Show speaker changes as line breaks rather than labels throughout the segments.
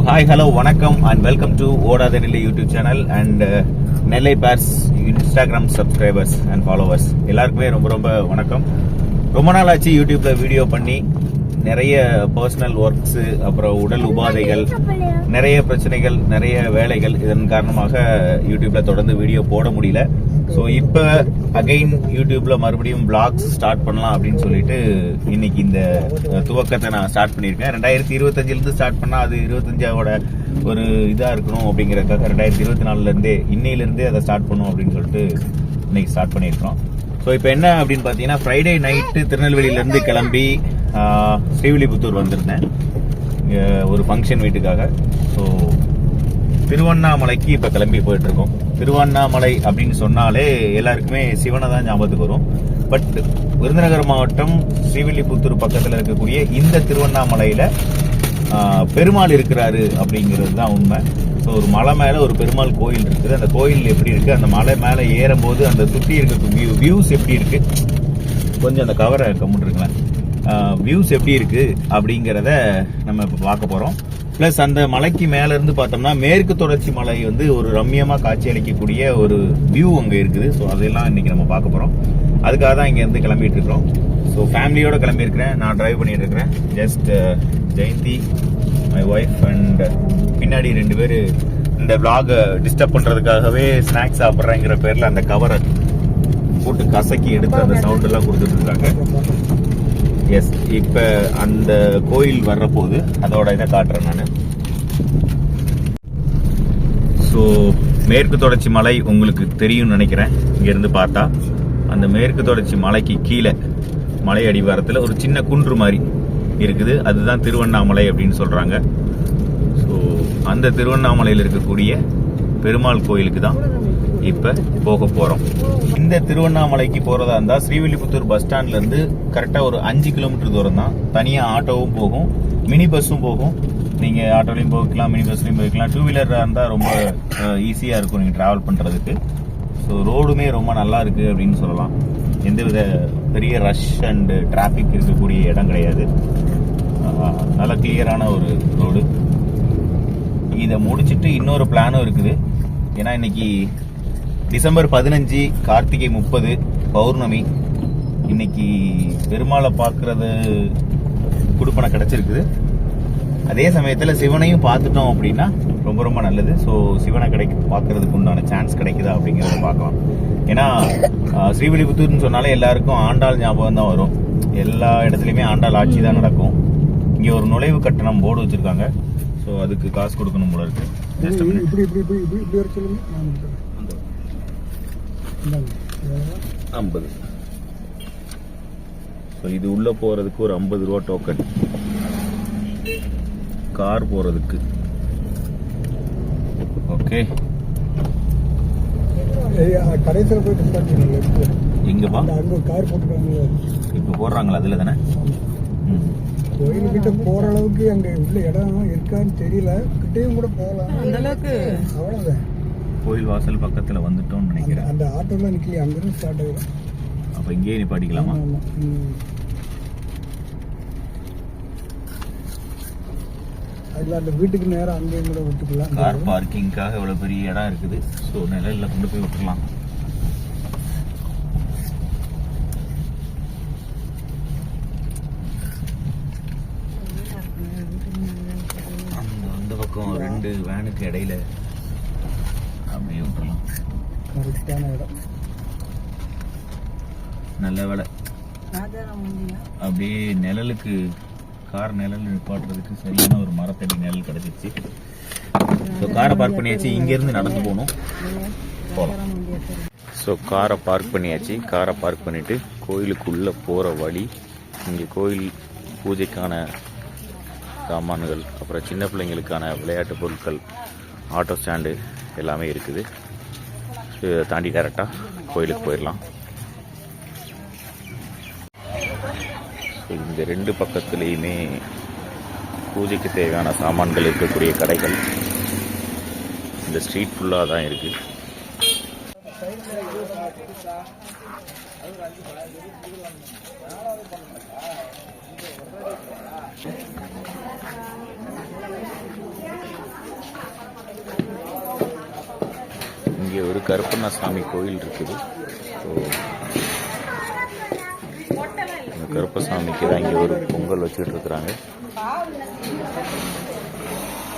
Hi hello வணக்கம் and welcome to ஓடாத Nellai YouTube channel and Nellai bears Instagram subscribers and followers எல்லாருக்குமே ரொம்ப ரொம்ப வணக்கம். ரொம்ப நாள் ஆச்சு யூடியூப்ல வீடியோ பண்ணி. நிறைய பர்சனல் ஒர்க்ஸ், அப்புறம் உடல் உபாதைகள், நிறைய பிரச்சனைகள், நிறைய வேலைகள், இதன் காரணமாக யூடியூப்ல தொடர்ந்து வீடியோ போட முடியல. ஸோ இப்போ அகைன் யூடியூப்ல மறுபடியும் பிளாக்ஸ் ஸ்டார்ட் பண்ணலாம் அப்படின்னு சொல்லிட்டு இன்னைக்கு இந்த துவக்கத்தை நான் ஸ்டார்ட் பண்ணியிருக்கேன். 2025 ஸ்டார்ட் பண்ணா அது 25ஓட ஒரு இதா இருக்கணும் அப்படிங்கறதுக்காக 2024 இன்னையிலிருந்தே அதை ஸ்டார்ட் பண்ணும் அப்படின்னு சொல்லிட்டு இன்னைக்கு ஸ்டார்ட் பண்ணியிருக்கோம். ஸோ இப்போ என்ன அப்படின்னு பார்த்தீங்கன்னா, ஃப்ரைடே நைட்டு திருநெல்வேலியிலேருந்து கிளம்பி ஸ்ரீவில்லிபுத்தூர் வந்திருந்தேன் ஒரு ஃபங்க்ஷன் வீட்டுக்காக. ஸோ திருவண்ணாமலைக்கு இப்போ கிளம்பி போயிட்டு இருக்கோம். திருவண்ணாமலை அப்படின்னு சொன்னாலே எல்லாருக்குமே சிவனை தான் ஞாபகத்துக்கு வரும். பட் விருதுநகர் மாவட்டம் ஸ்ரீவில்லிபுத்தூர் பக்கத்தில் இருக்கக்கூடிய இந்த திருவண்ணாமலையில பெருமாள் இருக்கிறாரு அப்படிங்கிறது தான் உண்மை. ஸோ ஒரு மலை மேலே ஒரு பெருமாள் கோயில் இருக்குது. அந்த கோயில் எப்படி இருக்கு, அந்த மலை மேலே ஏறும்போது அந்த சுற்றி இருக்க வியூஸ் எப்படி இருக்கு, கொஞ்சம் அந்த கவரை கம்முன்னு இருக்கலாம், வியூஸ் எப்படி இருக்கு அப்படிங்கிறத நம்ம இப்போ பார்க்க போறோம். பிளஸ் அந்த மலைக்கு மேல இருந்து பார்த்தோம்னா மேற்கு தொடர்ச்சி மலை வந்து ஒரு ரம்யமா காட்சி அளிக்கக்கூடிய ஒரு வியூ அங்க இருக்குது. ஸோ அதெல்லாம் இன்னைக்கு நம்ம பார்க்க போறோம். அதுக்காக தான் இங்க இருந்து கிளம்பிட்டு இருக்கிறோம். ஸோ ஃபேமிலியோட கிளம்பி இருக்கிறேன். நான் டிரைவ் பண்ணிட்டு இருக்கிறேன். Just Jayanthi, my wife and பின்னாடி 2 பேர் இந்த vlog டிஸ்டர்ப் பண்றதுக்காகவே ஸ்நாக்ஸ் சாப்பிட்றேங்கிற பேர்ல அந்த கவரை போட்டு கசக்கி எடுத்து அந்த சவுண்ட் எல்லாம் கொடுத்துட்டு இருக்காங்க. எஸ், இப்ப அந்த கோயில் வர்ற போது அதோட இதை காட்டுறேன் நான். ஸோ மேற்கு தொடர்ச்சி மலை உங்களுக்கு தெரியும் நினைக்கிறேன். இங்கிருந்து பார்த்தா அந்த மேற்கு தொடர்ச்சி மலைக்கு கீழே மலை அடிவாரத்தில் ஒரு சின்ன குன்று மாதிரி இருக்குது. அதுதான் திருவண்ணாமலை அப்படின்னு சொல்றாங்க. ஸோ அந்த திருவண்ணாமலையில் இருக்கக்கூடிய பெருமாள் கோயிலுக்கு தான் இப்ப போக போறோம். இந்த திருவண்ணாமலைக்கு போறதா இருந்தா ஸ்ரீவில்லிபுத்தூர் பஸ் ஸ்டாண்ட்ல இருந்து கரெக்டா ஒரு 5 கிலோமீட்டர் தூரம் தான். தனியா ஆட்டோவும் போகும், மினி பஸ்ஸும் போகும். நீங்க ஆட்டோலையும் போய்க்கலாம், மினி பஸ்லயும் போய்க்கலாம். 2 வீலரா இருந்தா ரொம்ப ஈஸியா இருக்கும் நீங்க டிராவல் பண்றதுக்கு. ஸோ ரோடுமே ரொம்ப நல்லா இருக்கு அப்படின்னு சொல்லலாம். எந்தவித பெரிய ரஷ் அண்ட் டிராபிக் இருக்கக்கூடிய இடம் கிடையாது. நல்ல கிளியரான ஒரு ரோடு. இதை முடிச்சுட்டு இன்னொரு பிளானும் இருக்குது. ஏன்னா இன்னைக்கு டிசம்பர் 15, கார்த்திகை 30, பௌர்ணமி. இன்னைக்கு பெருமாளை பார்க்கறது குடுப்பனை கிடைச்சிருக்குது. அதே சமயத்தில் சிவனையும் பார்த்துட்டோம் அப்படின்னா ரொம்ப ரொம்ப நல்லது. ஸோ சிவனை பார்க்கறதுக்கு உண்டான சான்ஸ் கிடைக்குதா அப்படிங்கிறத பார்க்கலாம். ஏன்னா ஸ்ரீவில்லிபுத்தூர்னு சொன்னாலே எல்லாருக்கும் ஆண்டாள் ஞாபகம் தான் வரும். எல்லா இடத்துலையுமே ஆண்டாள் ஆட்சி தான் நடக்கும். இங்கே ஒரு நுழைவு கட்டணம் போர்டு வச்சிருக்காங்க. ஸோ அதுக்கு காசு கொடுக்கணும் போல இருக்கு. 50. ஸோ இது உள்ள போறதுக்கு ஒரு 50 ரூபா டோக்கன். கார் போறதுக்கு. ஓகே,
கடைசியில் போயிட்டு
எங்கப்பா கார் போட்டுருக்காங்க இப்போ போடுறாங்களா? அதுல தானே
கோயில்கிட்ட போற அளவுக்கு அங்க உள்ள இடம் இருக்கான்னு தெரியல. கிட்டையும் கூட போகலாம் அந்த அளவுக்கு. அவ்வளவுதான்.
கோயில் வாசல் பக்கத்துல வந்துட்டோம்னு நினைக்கிறேன்.
அந்த ஆட்டோலாம் நிக்கல, அங்கிருந்து ஸ்டார்ட் ஆகிடும்.
அப்ப இங்கேயே நிப்பாட்டிக்கலாமா?
அதுல அந்த வீட்டுக்கு நேரம் அங்கேயும் கூட விட்டுக்கலாம்.
கார் பார்க்கிங்காக இவ்வளவு பெரிய இடம் இருக்குது. ஸோ நிழல்ல கொண்டு போய் விட்டுலாம். அந்த பக்கம் 2 வேனுக்கு இடையில அப்படியே விட்டுலாம்.
கரெக்டான இடம்.
நல்ல வேலை அப்படியே நிழலுக்கு, கார் நிழல் நிப்பாட்டுறதுக்கு சரியான ஒரு மரத்தடி நிழல் கிடைச்சிருச்சு. ஸோ காரை பார்க் பண்ணியாச்சு. இங்கேருந்து நடந்து போகணும். போகலாம். ஸோ காரை பார்க் பண்ணியாச்சு. காரை பார்க் பண்ணிட்டு கோயிலுக்குள்ளே போகிற வழி. இங்கே கோயில் பூஜைக்கான சாமான்கள், அப்புறம் சின்ன பிள்ளைங்களுக்கான விளையாட்டு பொருட்கள், ஆட்டோ ஸ்டாண்டு எல்லாமே இருக்குது. இதை தாண்டி டேரெக்டாக கோயிலுக்கு போயிடலாம். இந்த 2 பக்கத்துலேயுமே பூஜைக்கு தேவையான சாமான்கள் இருக்கக்கூடிய கடைகள் இந்த ஸ்ட்ரீட் ஃபுல்லாக தான் இருக்குது. இங்கே ஒரு கருப்பண்ணசாமி கோயில் இருக்குது. ஸோ இந்த கருப்பசாமிக்கு தான் இங்கே ஒரு பொங்கல் வச்சுட்டு இருக்கிறாங்க.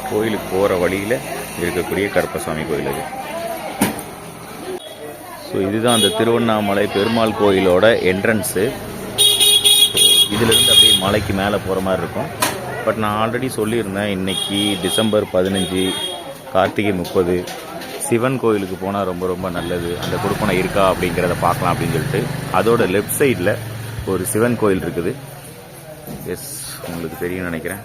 கோயிலுக்கு போகிற வழியில் இருக்கக்கூடிய கருப்பசாமி கோயில் அது. ஸோ இதுதான் அந்த திருவண்ணாமலை பெருமாள் கோயிலோட என்ட்ரன்ஸு. இதிலிருந்து அப்படியே மலைக்கு மேலே போகிற மாதிரி இருக்கும். பட் நான் ஆல்ரெடி சொல்லியிருந்தேன், இன்றைக்கி டிசம்பர் 15, கார்த்திகை 30 சிவன் கோயிலுக்கு போனால் ரொம்ப ரொம்ப நல்லது, அந்த கொடுப்பனை இருக்கா அப்படிங்கிறத பார்க்கலாம் அப்படின்னு சொல்லிட்டு. அதோட லெஃப்ட் சைடில் ஒரு சிவன் கோயில் இருக்குது. எஸ், உங்களுக்கு தெரியும் நினைக்கிறேன்.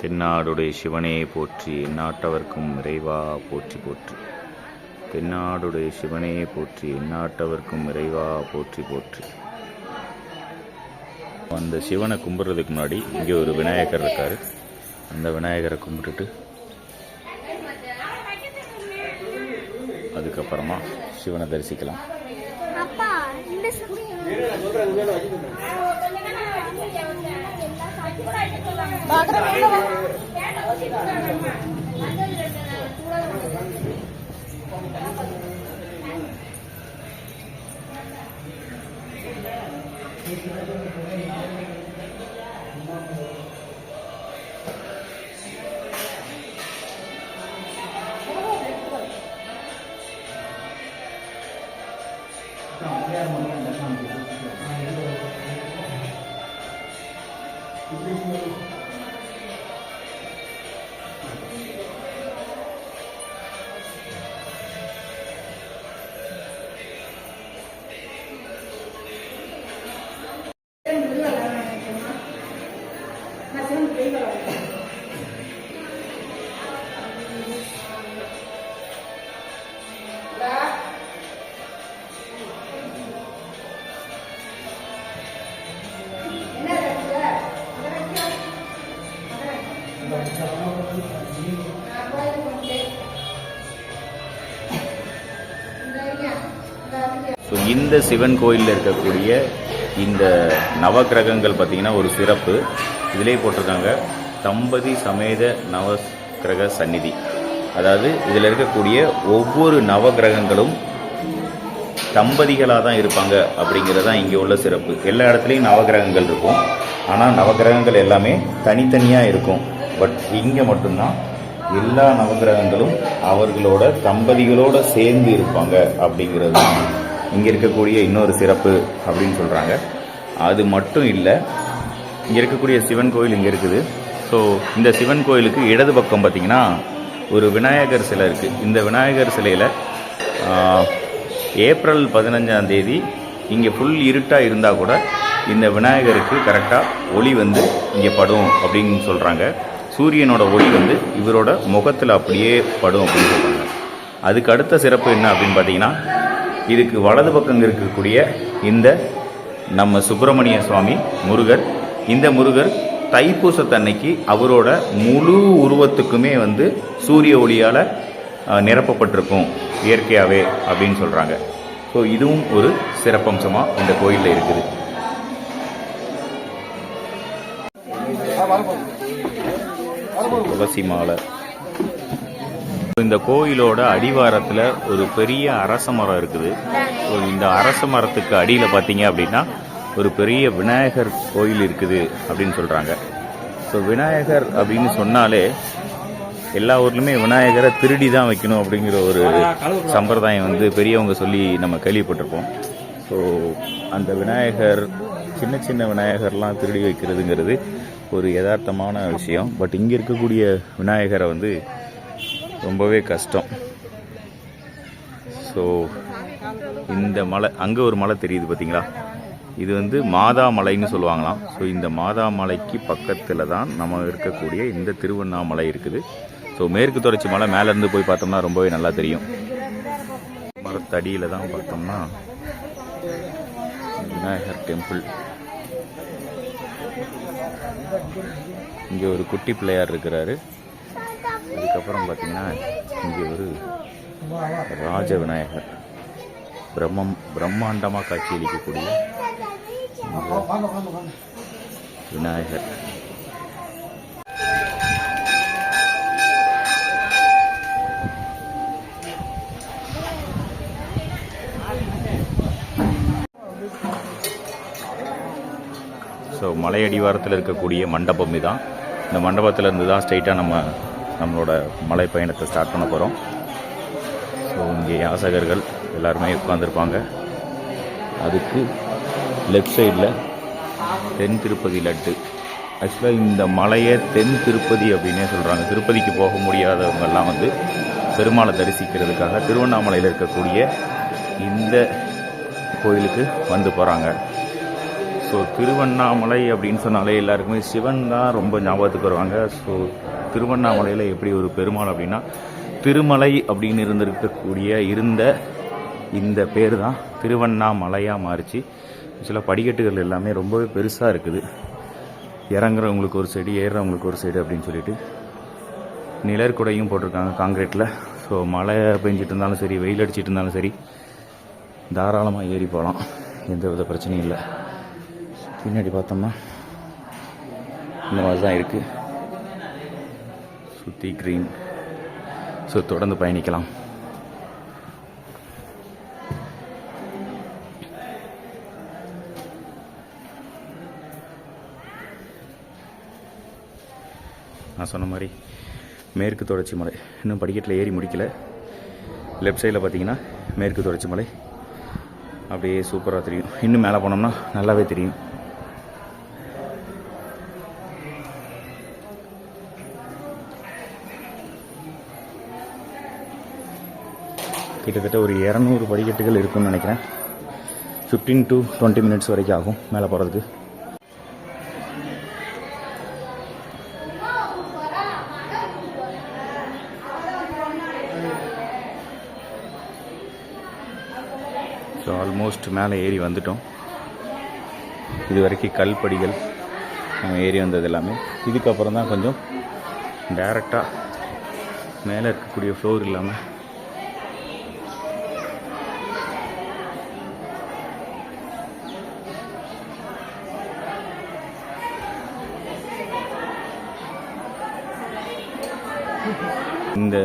தென்னாடுடைய சிவனே போற்றி, எந்நாட்டவர்க்கும் இறைவா போற்றி போற்றி. தென்னாடுடைய சிவனே போற்றி, எந்நாட்டவர்க்கும் இறைவா போற்றி போற்றி. அந்த சிவனை கும்பிட்றதுக்கு முன்னாடி இங்கே ஒரு விநாயகர் இருக்கார். அந்த விநாயகரை கும்பிட்டுட்டு அதுக்கப்புறமா சிவனை தரிசிக்கலாம். ஸோ இந்த சிவன் கோயிலில் இருக்கக்கூடிய இந்த நவக்கிரகங்கள் பார்த்திங்கன்னா ஒரு சிறப்பு. இதிலே போட்டிருக்காங்க தம்பதி சமேத நவக்கிரக சந்நிதி. அதாவது இதில் இருக்கக்கூடிய ஒவ்வொரு நவக்கிரகங்களும் தம்பதிகளாக தான் இருப்பாங்க அப்படிங்கிறது தான் இங்கே உள்ள சிறப்பு. எல்லா இடத்துலையும் நவக்கிரகங்கள் இருக்கும், ஆனால் நவக்கிரகங்கள் எல்லாமே தனித்தனியாக இருக்கும். பட் இங்கே மட்டும்தான் எல்லா நவக்கிரகங்களும் அவர்களோட தம்பதிகளோடு சேர்ந்து இருப்பாங்க அப்படிங்கிறது தான் இங்கே இருக்கக்கூடிய இன்னொரு சிறப்பு அப்படின்னு சொல்கிறாங்க. அது மட்டும் இல்லை, இங்கே இருக்கக்கூடிய சிவன் கோயில் இங்கே இருக்குது. ஸோ இந்த சிவன் கோயிலுக்கு இடது பக்கம் பார்த்திங்கன்னா ஒரு விநாயகர் சிலை இருக்குது. இந்த விநாயகர் சிலையில் ஏப்ரல் 15ஆம் தேதி இங்கே ஃபுல் இருட்டாக இருந்தால் கூட இந்த விநாயகருக்கு கரெக்டாக ஒளி வந்து இங்கே படும் அப்படின்னு சொல்கிறாங்க. சூரியனோட ஒளி வந்து இவரோட முகத்தில் அப்படியே படும் அப்படின்னு சொல்கிறாங்க. அதுக்கு அடுத்த சிறப்பு என்ன அப்படின்னு பார்த்தீங்கன்னா, இதுக்கு வலது பக்கம் இருக்கக்கூடிய இந்த நம்ம சுப்பிரமணிய சுவாமி முருகர், இந்த முருகர் தைப்பூசத்தன்னைக்கு அவரோட முழு உருவத்துக்குமே வந்து சூரிய ஒளியால் நிரப்பப்பட்டிருக்கும் இயற்கையாகவே அப்படின்னு சொல்கிறாங்க. ஸோ இதுவும் ஒரு சிறப்பம்சமாக இந்த கோயிலில் இருக்குது. துளசி மாலை. இந்த கோயிலோட அடிவாரத்தில் ஒரு பெரிய அரச மரம் இருக்குது. ஸோ இந்த அரச மரத்துக்கு அடியில் பார்த்தீங்க அப்படின்னா ஒரு பெரிய விநாயகர் கோயில் இருக்குது அப்படின்னு சொல்கிறாங்க. ஸோ விநாயகர் அப்படின்னு சொன்னாலே எல்லா ஊர்லையுமே விநாயகரை திருடி தான் வைக்கணும் அப்படிங்கிற ஒரு சம்பிரதாயம் வந்து பெரியவங்க சொல்லி நம்ம கேள்விப்பட்டிருப்போம். ஸோ அந்த விநாயகர் சின்ன சின்ன விநாயகர்லாம் திருடி வைக்கிறதுங்கிறது ஒரு யதார்த்தமான விஷயம். பட் இங்கே இருக்கக்கூடிய விநாயகரை வந்து ரொம்பவே கஷ்டம். ஸோ இந்த மலை, அங்கே ஒரு மலை தெரியுது பார்த்தீங்களா, இது வந்து மாதா மலைன்னு சொல்லுவாங்களாம். ஸோ இந்த மாதா மலைக்கு பக்கத்தில் தான் நம்ம இருக்கக்கூடிய இந்த திருவண்ணாமலை இருக்குது. ஸோ மேற்கு தொடர்ச்சி மலை மேலேருந்து போய் பார்த்தோம்னா ரொம்பவே நல்லா தெரியும். மரத்தடியில் தான் பார்த்தோம்னா விநாயகர் டெம்பிள். இங்கே ஒரு குட்டி பிள்ளையார் இருக்கிறாரு. அதுக்கப்புறம் பார்த்தீங்கன்னா இங்கே ஒரு ராஜ விநாயகர் பிரம்மாண்டமாக காட்சியளிக்கக்கூடிய விநாயகர். ஸோ மலை அடிவாரத்தில் இருக்கக்கூடிய மண்டபம் இதுதான். இந்த மண்டபத்தில் இருந்து தான் ஸ்ட்ரைட்டாக நம்மளோட மலை பயணத்தை ஸ்டார்ட் பண்ண போகிறோம். ஸோ இங்கே யாசகர்கள் எல்லாருமே உட்காந்துருப்பாங்க. அதுக்கு லெஃப்ட் சைடில் தென் திருப்பதி லட்டு. ஆக்சுவலாக இந்த மலையை தென் திருப்பதி அப்படின்னே சொல்கிறாங்க. திருப்பதிக்கு போக முடியாதவங்கெல்லாம் வந்து பெருமாளை தரிசிக்கிறதுக்காக திருவண்ணாமலையில் இருக்கக்கூடிய இந்த கோயிலுக்கு வந்து போகிறாங்க. ஸோ திருவண்ணாமலை அப்படின்னு சொன்னாலே எல்லாருக்குமே சிவன் தான் ரொம்ப ஞாபகத்துக்கு வருவாங்க. ஸோ திருவண்ணாமலையில் எப்படி ஒரு பெருமாள் அப்படின்னா திருமலை அப்படின்னு இருந்த இந்த பேர் தான் திருவண்ணாமலையாக மாறிச்சு. ஆக்சுவலாக படிக்கட்டுகள் எல்லாமே ரொம்பவே பெருசாக இருக்குது. இறங்குறவங்களுக்கு ஒரு சைடு, ஏறுறவங்களுக்கு ஒரு சைடு அப்படின்னு சொல்லிட்டு நிழற்குடையும் போட்டிருக்காங்க காங்கிரீட்டில். ஸோ மழை பெஞ்சிட்டு இருந்தாலும் சரி, வெயில் அடிச்சிட்டு இருந்தாலும் சரி, தாராளமாக ஏறி போகலாம், எந்த வித பிரச்சனையும் இல்லை. பின்னாடி பார்த்தோம்னா இந்த மாதிரி தான் இருக்குது, சுற்றி க்ரீன். ஸோ தொடர்ந்து பயணிக்கலாம். நான் சொன்ன மாதிரி மேற்கு தொடர்ச்சி மலை இன்னும் படிக்கட்டில் ஏறி முடிக்கல. லெஃப்ட் சைடில் பார்த்தீங்கன்னா மேற்கு தொடர்ச்சி மலை அப்படியே சூப்பராக தெரியும். இன்னும் மேலே போனோம்னா நல்லாவே தெரியும். கிட்டத்தட்ட ஒரு 200 படிக்கட்டுகள் இருக்குன்னு நினைக்கிறேன். 15 to 20 minutes வரைக்கும் ஆகும் மேலே போகிறதுக்கு. ஸோ ஆல்மோஸ்ட் மேலே ஏறி வந்துட்டோம். இது வரைக்கும் கல்படிகள் ஏறி வந்தது எல்லாமே. இதுக்கப்புறம் தான் கொஞ்சம் டைரெக்டாக மேலே இருக்கக்கூடிய ஃப்ளோர் இல்லாமல் இந்த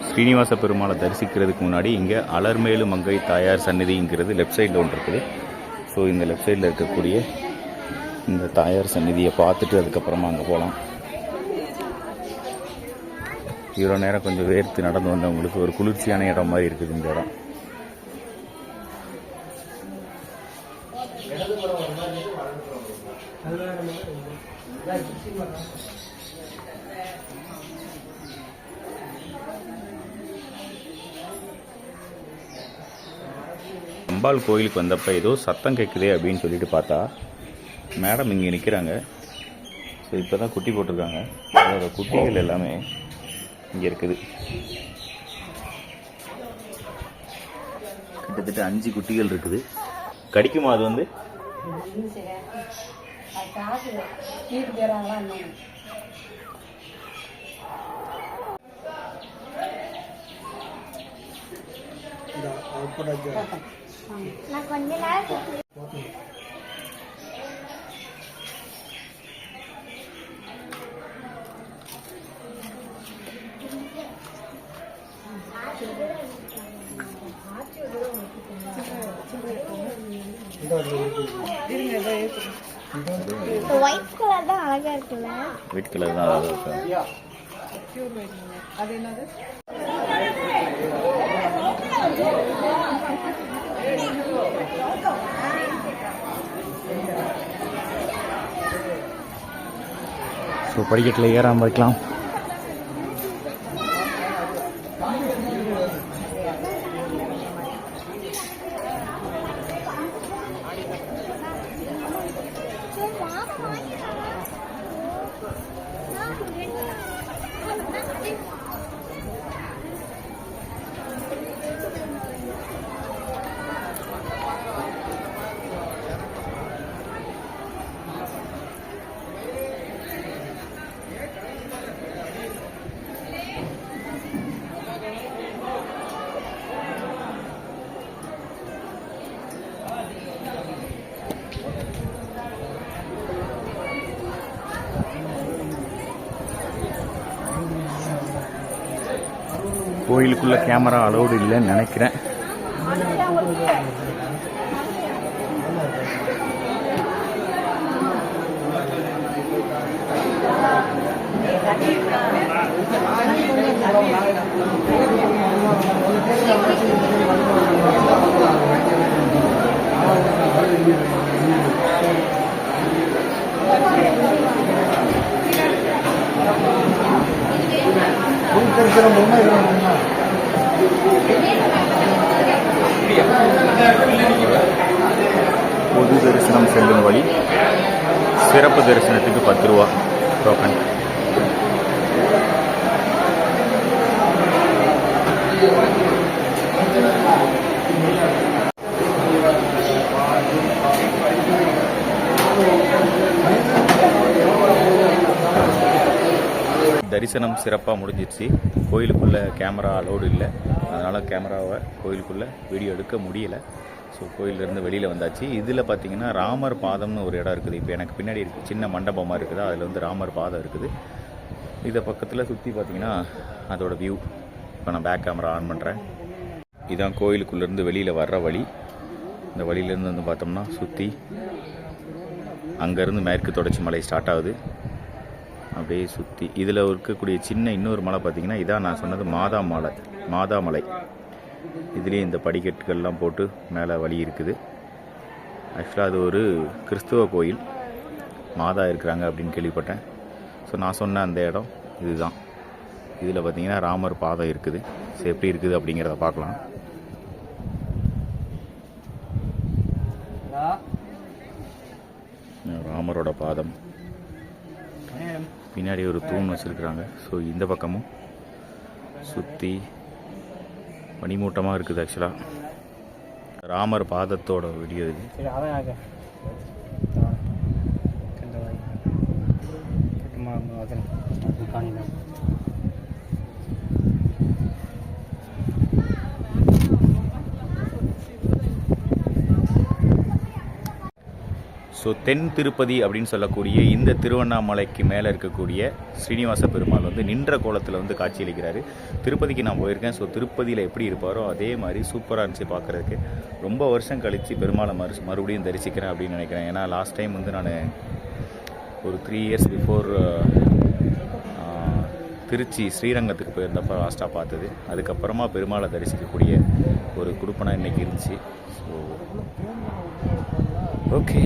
ஸ்ரீனிவாச பெருமாளை தரிசிக்கிறதுக்கு முன்னாடி இங்கே அலர்மேலு மங்கை தாயார் சந்நிதிங்கிறது லெஃப்ட் சைடில் ஒன்று இருக்குது. ஸோ இந்த லெஃப்ட் சைடில் இருக்கக்கூடிய இந்த தாயார் சந்நிதியை பார்த்துட்டு அதுக்கப்புறமா அங்கே போகலாம். இவ்வளோ நேரம் கொஞ்சம் வேர்த்து நடந்து வந்தவங்களுக்கு ஒரு குளிர்ச்சியான இடம் மாதிரி இருக்குது இந்த இடம். அம்பாள் கோயிலுக்கு வந்தப்போ ஏதோ சத்தம் கேட்குதே அப்படின்னு சொல்லிட்டு பார்த்தா மேடம் இங்கே நிற்கிறாங்க. ஸோ இப்போ தான் குட்டி போட்டிருக்காங்க. அதோட குட்டிகள் எல்லாமே இங்கே இருக்குது. கிட்டத்தட்ட 5 குட்டிகள் இருக்குது. கடிக்குமா அது வந்து?
ஒயிட் கலர் தான் அழகா இருக்குல்ல.
ஒயிட் கலர் தான் அழகா இருக்கு.
அது என்னது?
ஸோ படிக்கட்டில் ஏறாமல் இருக்கலாம். கோயிலுக்குள்ள கேமரா அலௌடு இல்லைன்னு நினைக்கிறேன்.
தரிசனம் போகணுமா இதெல்லாம் போகணுமா?
பொது தரிசனம் செல்லும் வழி, சிறப்பு தரிசனத்துக்கு 10 ரூபா டோக்கன். தரிசனம் சிறப்பாக முடிஞ்சிடுச்சு. கோயிலுக்குள்ளே கேமரா அலோடு இல்லை, அதனால் கேமராவை கோயிலுக்குள்ளே வீடியோ எடுக்க முடியலை. ஸோ கோயிலேருந்து வெளியில் வந்தாச்சு. இதில் பார்த்தீங்கன்னா ராமர் பாதம்னு ஒரு இடம் இருக்குது. இப்போ எனக்கு பின்னாடி இருக்குது, சின்ன மண்டபமாக இருக்குது, அதில் வந்து ராமர் பாதம் இருக்குது. இதை பக்கத்தில் சுற்றி பார்த்தீங்கன்னா அதோட வியூ. இப்போ நான் பேக் கேமரா ஆன் பண்ணுறேன். இதுதான் கோயிலுக்குள்ளேருந்து வெளியில் வர்ற வழி. இந்த வழியிலேருந்து வந்து பார்த்தோம்னா சுற்றி அங்கேருந்து மேற்கு தொடர்ச்சி மலை ஸ்டார்ட் ஆகுது. அப்படியே சுற்றி இதில் இருக்கக்கூடிய சின்ன இன்னொரு மலை பார்த்திங்கன்னா இதான் நான் சொன்னது மாதாமலை. இதுலேயும் இந்த படிக்கட்டுகள்லாம் போட்டு மேலே வழி இருக்குது. ஆக்சுவலாக அது ஒரு கிறிஸ்துவ கோயில், மாதா இருக்கிறாங்க அப்படின்னு கேள்விப்பட்டேன். ஸோ நான் சொன்ன அந்த இடம் இதுதான். இதில் பார்த்திங்கன்னா ராமர் பாதம் இருக்குது. ஸோ எப்படி இருக்குது அப்படிங்கிறத பார்க்கலாம். ராமரோட பாதம், பின்னாடி ஒரு தூண் வச்சுருக்குறாங்க. ஸோ இந்த பக்கமும் சுற்றி பனிமூட்டமாக இருக்குது. ஆக்சுவலாக ராமர் பாதத்தோட வீடியோ இது. ஸோ தென் திருப்பதி அப்படின்னு சொல்லக்கூடிய இந்த திருவண்ணாமலைக்கு மேலே இருக்கக்கூடிய ஸ்ரீனிவாச பெருமாள் வந்து நின்ற கோலத்தில் வந்து காட்சியளிக்கிறாரு. திருப்பதிக்கு நான் போயிருக்கேன். ஸோ திருப்பதியில் எப்படி இருப்பாரோ அதே மாதிரி சூப்பராக இருந்துச்சு பார்க்குறதுக்கு. ரொம்ப வருஷம் கழித்து பெருமாளை மறுபடியும் தரிசிக்கிறேன் அப்படின்னு நினைக்கிறேன். ஏன்னா லாஸ்ட் டைம் வந்து நான் ஒரு 3 இயர்ஸ் பிஃபோர் திருச்சி ஸ்ரீரங்கத்துக்கு போயிருந்தப்போ லாஸ்ட்டாக பார்த்தது. அதுக்கப்புறமா பெருமாளை தரிசிக்கக்கூடிய ஒரு குடுப்பனை இன்றைக்கி இருந்துச்சு. ஸோ ஓகே,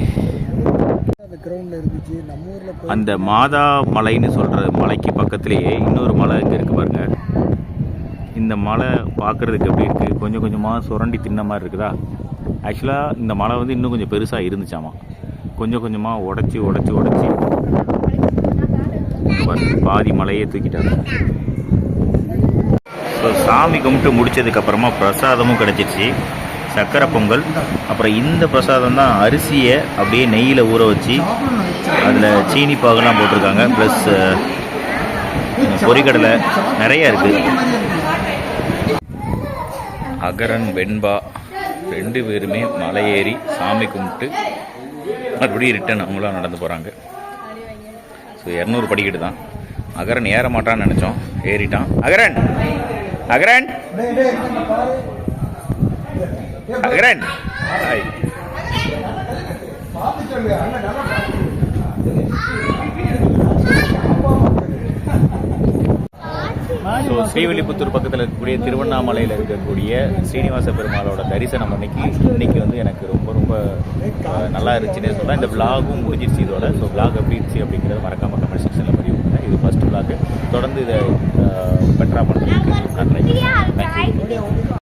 அந்த மாதா மலைன்னு சொல்கிற மலைக்கு பக்கத்துலேயே இன்னொரு மலை இங்கே இருக்குது பாருங்க. இந்த மலை பார்க்குறதுக்கு எப்படி இருக்குது, கொஞ்சம் கொஞ்சமாக சுரண்டி தின்ன மாதிரி இருக்குதா. ஆக்சுவலாக இந்த மலை வந்து இன்னும் கொஞ்சம் பெருசாக இருந்துச்சாமா. கொஞ்சம் கொஞ்சமாக உடச்சி பாதி மலையே தூக்கிட்டாங்க. ஸோ சாமி கும்பிட்டு முடித்ததுக்கப்புறமா பிரசாதமும் கிடச்சிருச்சு. சக்கரை பொங்கல், அப்புறம் இந்த பிரசாதம் தான் அரிசியை அப்படியே நெய்யில் ஊற வச்சு அதில் சீனி பாகுலாம் போட்டிருக்காங்க. ப்ளஸ் பொரிக்கடலை நிறைய இருக்குது. அகரன் வெண்பா 2 பேருமே மலை ஏறி சாமி கும்பிட்டு மறுபடியும் ரிட்டன் அவங்களாம் நடந்து போகிறாங்க. ஸோ 200 படிக்கட்டு தான். அகரன் ஏற மாட்டான்னு நினச்சோம், ஏறிட்டான். அகரன் அகரன் அகரன் ஹாய். ஸோ ஸ்ரீவில்லிபுத்தூர் பக்கத்தில் இருக்கக்கூடிய திருவண்ணாமலையில் இருக்கக்கூடிய ஸ்ரீனிவாச பெருமாளோட தரிசனம் இன்னைக்கு வந்து எனக்கு ரொம்ப நல்லா இருந்துச்சுன்னு சொல்லலாம். இந்த விளாகும் முடிஞ்சிருச்சு இதோட. ஸோ விளாக் எப்படி இருந்துச்சு அப்படிங்கிறத மறக்காம கமெண்ட் செக்ஷனில் பதிவு பண்ணுறேன். இது ஃபர்ஸ்ட் விளாக். தொடர்ந்து இதை பெட்டராக பண்ணுறதுக்கு நான் ட்ரை பண்ணுறேன். தேங்க்யூ.